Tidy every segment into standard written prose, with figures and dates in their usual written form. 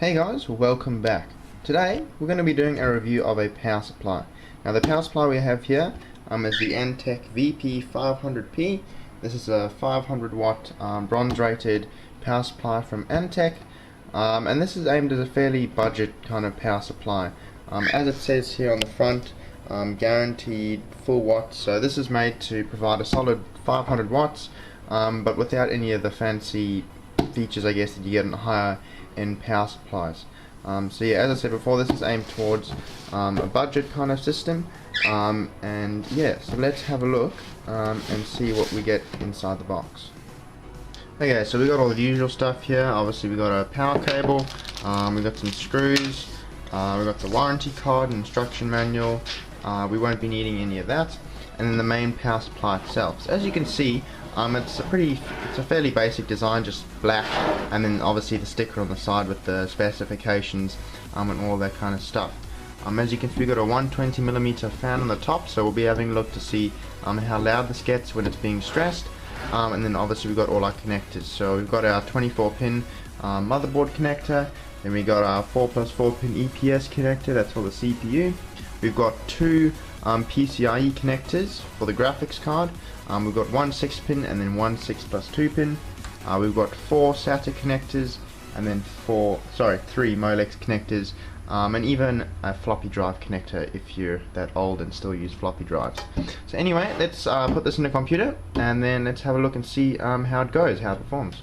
Hey guys, welcome back. Today we're going to be doing a review of a power supply. Now the power supply we have here is the Entech VP500P. This is a 500 watt bronze rated power supply from Entech, and this is aimed as a fairly budget kind of power supply. As it says here on the front, guaranteed full watts, so this is made to provide a solid 500 watts but without any of the fancy features I guess that you get in higher end power supplies. So yeah, as I said before, this is aimed towards a budget kind of system, and yeah, so let's have a look and see what we get inside the box. Okay, so we got all the usual stuff here. Obviously we got a power cable, we got some screws, we got the warranty card and instruction manual. We won't be needing any of that, and then the main power supply itself. So as you can see, it's a fairly basic design, just black, and then obviously the sticker on the side with the specifications and all that kind of stuff. As you can see, we've got a 120mm fan on the top, so we'll be having a look to see how loud this gets when it's being stressed. And then obviously we've got all our connectors. So we've got our 24-pin motherboard connector, then we got our 4+4 pin EPS connector, that's for the CPU. We've got two PCIe connectors for the graphics card. We've got one 6-pin and then one 6+2 pin. We've got four SATA connectors and then three Molex connectors, and even a floppy drive connector if you're that old and still use floppy drives. So anyway, let's put this in the computer and then let's have a look and see how it goes, how it performs.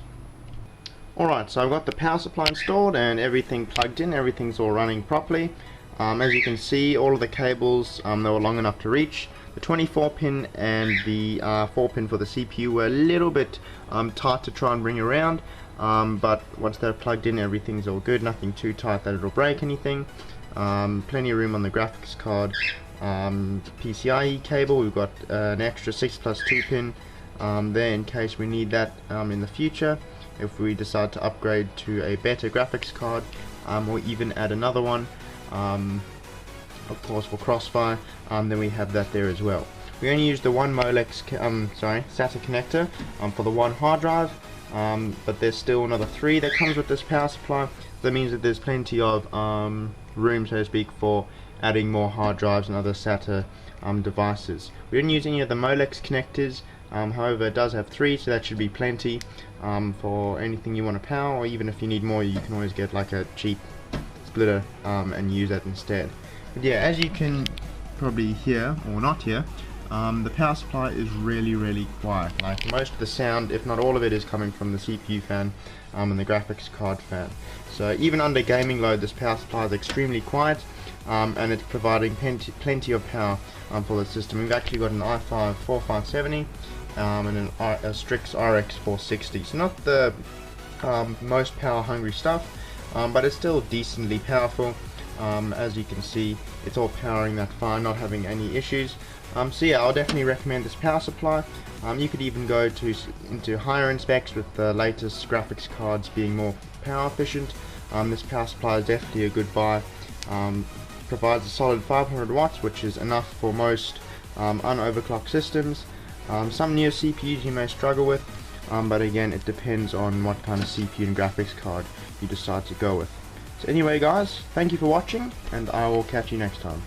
Alright, so I've got the power supply installed and everything plugged in, everything's all running properly. As you can see, all of the cables, they were long enough to reach. The 24-pin and the 4-pin for the CPU were a little bit tight to try and bring around, but once they're plugged in, everything's all good, nothing too tight that it'll break anything. Plenty of room on the graphics card. PCIe cable, we've got an extra 6+2 pin there in case we need that in the future, if we decide to upgrade to a better graphics card, or even add another one. Of course for Crossfire, then we have that there as well. We only use the one Molex, SATA connector for the one hard drive, but there's still another 3 that comes with this power supply. That means that there's plenty of room, so to speak, for adding more hard drives and other SATA devices. We didn't use any of the Molex connectors, however it does have 3, so that should be plenty for anything you want to power, or even if you need more you can always get like a cheap splitter and use that instead. But yeah, as you can probably hear or not hear, the power supply is really quiet. Like most of the sound, if not all of it, is coming from the CPU fan and the graphics card fan. So even under gaming load, this power supply is extremely quiet, and it's providing plenty of power for the system. We've actually got an i5 4570 and a Strix RX 460. So not the most power hungry stuff, but it's still decently powerful. As you can see, it's all powering that fine, not having any issues. So yeah, I'll definitely recommend this power supply. You could even go into higher end specs with the latest graphics cards being more power efficient. This power supply is definitely a good buy. Provides a solid 500 watts, which is enough for most unoverclocked systems. Some newer CPUs you may struggle with, but again, it depends on what kind of CPU and graphics card you decide to go with. So anyway guys, thank you for watching, and I will catch you next time.